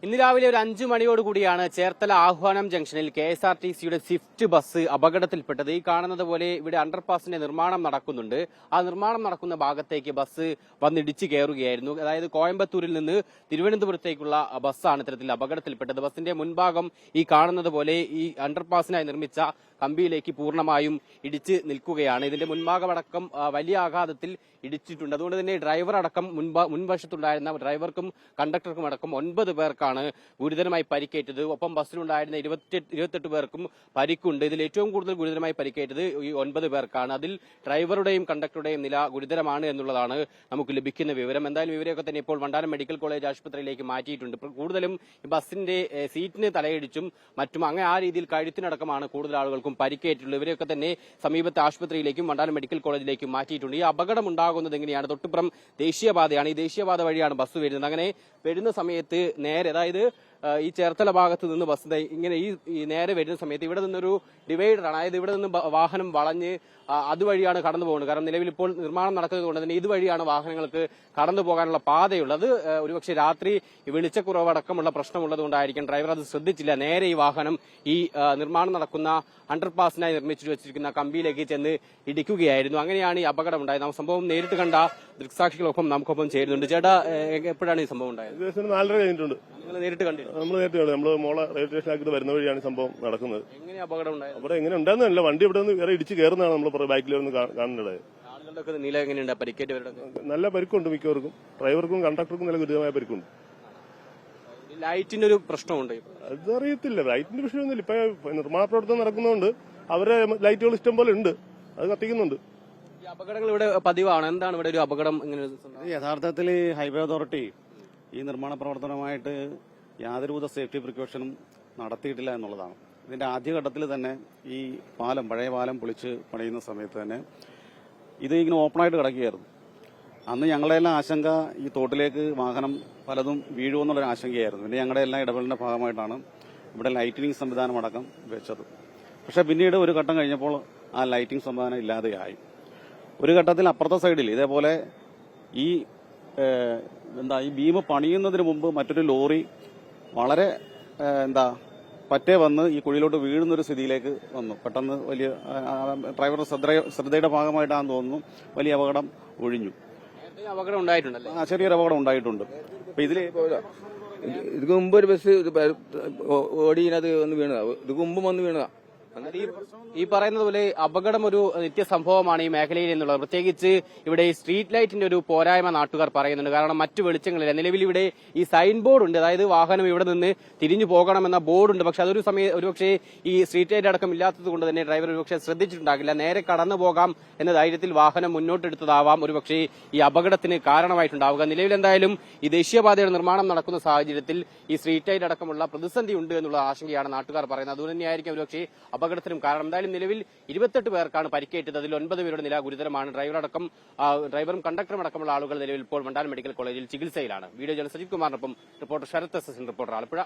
ഇന്ന് രാവിലെ ഒരു 5 മണിയോട് കൂടിയാണ് ചേർത്തല ആഹ്വാനം ജംഗ്ഷനിൽ KSRTCയുടെ സ്വിഫ്റ്റ് ബസ് അപകടത്തിൽപ്പെട്ടത്. ഈ കാണുന്നത് പോലെ ഇവിടെ അണ്ടർപാസിന്റെ നിർമ്മാണം നടക്കുന്നുണ്ട്. ആ നിർമ്മാണം നടക്കുന്ന ഭാഗത്തേക്ക് ബസ് വന്നിടിച്ചു കയറുകയായിരുന്നു. അതായത് കോയമ്പത്തൂരിൽ നിന്ന് തിരുവനന്തപുരത്തേക്കുള്ള ബസ്സാണ് ഇത്തരത്തിൽ അപകടത്തിൽപ്പെട്ടത്. ബസിന്റെ മുൻഭാഗം ഈ കാണുന്നത് പോലെ ഈ അണ്ടർപാസിനായി നിർമ്മിച്ച കമ്പിയിലേക്ക് പൂർണ്ണമായും ഇടിച്ച് നിൽക്കുകയാണ്. ഇതിന്റെ മുൻഭാഗമടക്കം വലിയ ആഘാതത്തിൽ ഇടിച്ചിട്ടുണ്ട്. അതുകൊണ്ട് തന്നെ ഡ്രൈവർ അടക്കം മുൻവശത്തുണ്ടായിരുന്ന ഡ്രൈവർക്കും കണ്ടക്ടർക്കും അടക്കം 9 പേർക്കാണ് ഗുരുതരമായി പരിക്കേറ്റത്. ഒപ്പം ബസ്സിലുണ്ടായിരുന്ന 28 പേർക്കും പരിക്കുണ്ട്. ഇതിൽ ഏറ്റവും കൂടുതൽ ഗുരുതരമായി പരിക്കേറ്റത് ഈ 9 പേർക്കാണ്. അതിൽ ഡ്രൈവറുടെയും കണ്ടക്ടറുടെയും നില ഗുരുതരമാണ് എന്നുള്ളതാണ് നമുക്ക് ലഭിക്കുന്ന വിവരം. എന്തായാലും ഇവരെയൊക്കെ തന്നെ ഇപ്പോൾ വണ്ടാനം മെഡിക്കൽ കോളേജ് ആശുപത്രിയിലേക്ക് മാറ്റിയിട്ടുണ്ട്. കൂടുതലും ബസ്സിന്റെ സീറ്റിന് തലയിടിച്ചും മറ്റും അങ്ങനെ ആ രീതിയിൽ കഴുത്തിനടക്കമാണ് കൂടുതൽ ആളുകൾക്കും പരിക്കേറ്റുള്ളത്. ഇവരെയൊക്കെ തന്നെ സമീപത്തെ ആശുപത്രിയിലേക്കും വണ്ടാനം മെഡിക്കൽ കോളേജിലേക്കും മാറ്റിയിട്ടുണ്ട്. ഈ അപകടം ഉണ്ടാകുന്നത് എങ്ങനെയാണ്? തൊട്ടുപുറം ദേശീയപാതയാണ്. ഈ ദേശീയപാത വഴിയാണ് ബസ് വരുന്നത്. അങ്ങനെ വരുന്ന സമയത്ത് നേരെ, അതായത് ഈ ചേർത്തല ഭാഗത്ത് നിന്ന് ബസ് ഇങ്ങനെ ഈ നേരെ വരുന്ന സമയത്ത് ഇവിടെ നിന്നൊരു ഡിവൈഡറാണ്. അതായത് ഇവിടെ നിന്ന് വാഹനം വളഞ്ഞ് അതുവഴിയാണ് കടന്നു പോകുന്നത്. കാരണം നിലവിൽ ഇപ്പോൾ നിർമ്മാണം നടക്കുന്നത് കൊണ്ട് തന്നെ ഇതുവഴിയാണ് വാഹനങ്ങൾക്ക് കടന്നു പോകാനുള്ള പാതയുള്ളത്. ഒരുപക്ഷെ രാത്രി വെളിച്ചക്കുറവടക്കമുള്ള പ്രശ്നമുള്ളത് കൊണ്ടായിരിക്കും ഡ്രൈവർ അത് ശ്രദ്ധിച്ചില്ല. നേരെ ഈ വാഹനം ഈ നിർമ്മാണം നടക്കുന്ന അണ്ടർപാസിനായി നിർമ്മിച്ചു വെച്ചിരിക്കുന്ന കമ്പിയിലേക്ക് ചെന്ന് ഇടിക്കുകയായിരുന്നു. അങ്ങനെയാണ് ഈ അപകടം ഉണ്ടായത്. സംഭവം നേരിട്ട് കണ്ട ദൃക്സാക്ഷികളൊപ്പം നമുക്കൊപ്പം ചേരുന്നുണ്ട്. ചേട്ടാ, എപ്പോഴാണ് ഈ സംഭവം ഉണ്ടായത്? 4:30 കഴിഞ്ഞിട്ടുണ്ട്. നിങ്ങൾ നേരിട്ട് കണ്ടിരുന്നു? നമ്മൾ നേരിട്ട് കണ്ടു. നമ്മള് മോളെ റെയിൽവേ സ്റ്റേഷനിലേക്ക് വരുന്ന വഴിയാണ് സംഭവം നടക്കുന്നത്. എങ്ങനെ അപകടം ഉണ്ടായത്? അവിടെ എങ്ങനെ ഉണ്ടായിരുന്നില്ല, വണ്ടി ഇവിടെ നിന്ന് വേറെ ഇടിച്ച് കയറുന്നതാണ് നമ്മൾ ബൈക്കിൽ വന്ന് കാണുന്നത്. ആളുകളുടെ നില എങ്ങനെയുണ്ട്? പരിക്കേറ്റവരുടെ നല്ല പരിക്കുണ്ട് മിക്കവർക്കും. ഡ്രൈവർക്കും കണ്ടക്ടർക്കും നല്ല ഗുരുതരമായ പരിക്കുണ്ട്. ലൈറ്റിന്റെ ഒരു പ്രശ്നമുണ്ട്. അതറിയത്തില്ല, ലൈറ്റിന്റെ വിഷയമൊന്നുമില്ല. ഇപ്പൊ നിർമ്മാണ പ്രവർത്തനം നടക്കുന്നതുകൊണ്ട് അവരെ ലൈറ്റുകൾ ഇഷ്ടം പോലെ ഉണ്ട്, അത് കത്തിക്കുന്നുണ്ട്. ഈ അപകടങ്ങൾ ഇവിടെ പതിവാണ്. എന്താണ് ഇവിടെ ഒരു അപകടം ഇങ്ങനെ? യഥാർത്ഥത്തിൽ ഹൈവേ അതോറിറ്റി ഈ നിർമ്മാണ പ്രവർത്തനമായിട്ട് യാതൊരുവിധ സേഫ്റ്റി പ്രിക്കോഷനും നടത്തിയിട്ടില്ല എന്നുള്ളതാണ്. ഇതിന്റെ ആദ്യഘട്ടത്തിൽ തന്നെ ഈ പാലം, പഴയ പാലം പൊളിച്ച് പണിയുന്ന സമയത്ത് തന്നെ ഇത് ഇങ്ങനെ ഓപ്പണായിട്ട് കിടക്കുകയായിരുന്നു. അന്ന് ഞങ്ങളുടെ എല്ലാം ആശങ്ക ഈ തോട്ടിലേക്ക് വാഹനം പലതും വീഴുമെന്നുള്ളൊരു ആശങ്കയായിരുന്നു. പിന്നെ ഞങ്ങളുടെ എല്ലാ ഇടപെടലിന്റെ ഭാഗമായിട്ടാണ് ഇവിടെ ലൈറ്റിനിങ് സംവിധാനം അടക്കം വെച്ചത്. പക്ഷെ പിന്നീട് ഒരു ഘട്ടം കഴിഞ്ഞപ്പോൾ ആ ലൈറ്റിംഗ് സംവിധാനം ഇല്ലാതെയായി. ഒരു ഘട്ടത്തിൽ അപ്പുറത്തെ സൈഡിൽ ഇതേപോലെ ഈ ബീം പണിയുന്നതിന് മുമ്പ് മറ്റൊരു ലോറി വളരെ പറ്റേ വന്ന് ഈ കുഴിയിലോട്ട് വീഴുന്നൊരു സ്ഥിതിയിലേക്ക് വന്നു. പെട്ടെന്ന് വലിയ ഡ്രൈവറുടെ ശ്രദ്ധയുടെ ഭാഗമായിട്ടാണെന്ന് തോന്നുന്നു വലിയ അപകടം ഒഴിഞ്ഞു. അപകടം ഉണ്ടായിട്ടുണ്ടല്ലോ? ചെറിയൊരു അപകടം ഉണ്ടായിട്ടുണ്ട്. അപ്പൊ ഇതിന് മുമ്പ് ഒരു ബസ് ഓടിയത് വന്ന് വീണതാ. ഇതിന് മുമ്പ് വന്ന് വീണതാ. ഈ പറയുന്നത് പോലെ അപകടം ഒരു നിത്യസംഭവമാണ് ഈ മേഖലയിൽ എന്നുള്ളത്. പ്രത്യേകിച്ച് ഇവിടെ ഈ സ്ട്രീറ്റ് ലൈറ്റിന്റെ ഒരു പോരായ്മ നാട്ടുകാർ പറയുന്നുണ്ട്. കാരണം മറ്റു വെളിച്ചങ്ങളില്ല. നിലവിൽ ഇവിടെ ഈ സൈൻ ബോർഡ് ഉണ്ട്, അതായത് വാഹനം ഇവിടെ നിന്ന് തിരിഞ്ഞു പോകണമെന്ന ബോർഡുണ്ട്. പക്ഷെ അതൊരു ഒരുപക്ഷെ ഈ സ്ട്രീറ്റ് ലൈറ്റ് അടക്കം ഇല്ലാത്തത് കൊണ്ട് തന്നെ ഡ്രൈവർ ഒരുപക്ഷെ ശ്രദ്ധിച്ചിട്ടുണ്ടാകില്ല. നേരെ കടന്നു പോകാം എന്ന ധൈര്യത്തിൽ വാഹനം മുന്നോട്ടെടുത്തതാവാം ഒരുപക്ഷെ ഈ അപകടത്തിന് കാരണമായിട്ടുണ്ടാവുക. നിലവിൽ എന്തായാലും ഈ ദേശീയപാതയുടെ നിർമ്മാണം നടക്കുന്ന സാഹചര്യത്തിൽ ഈ സ്ട്രീറ്റ് ലൈറ്റ് അടക്കമുള്ള പ്രതിസന്ധി ഉണ്ട് എന്നുള്ള ആശങ്കയാണ് നാട്ടുകാർ പറയുന്നത്. അതുകൊണ്ട് തന്നെയായിരിക്കും ഒരുപക്ഷെ അപകടത്തിനും കാരണം. എന്തായാലും നിലവിൽ 28 പേർക്കാണ് പരിക്കേറ്റത്. അതിൽ 9 പേരുടെ നില ഗുരുതരമാണ്. ഡ്രൈവറും കണ്ടക്ടറും അടക്കമുള്ള ആളുകൾ നിലവിൽ ഇപ്പോൾ വണ്ടാനം മെഡിക്കൽ കോളേജിൽ ചികിത്സയിലാണ്. വീഡിയോ ജേർണലിസ്റ്റ് സജീവ് കുമാറിനൊപ്പം reporter Sarath S. Reporter Alappuzha.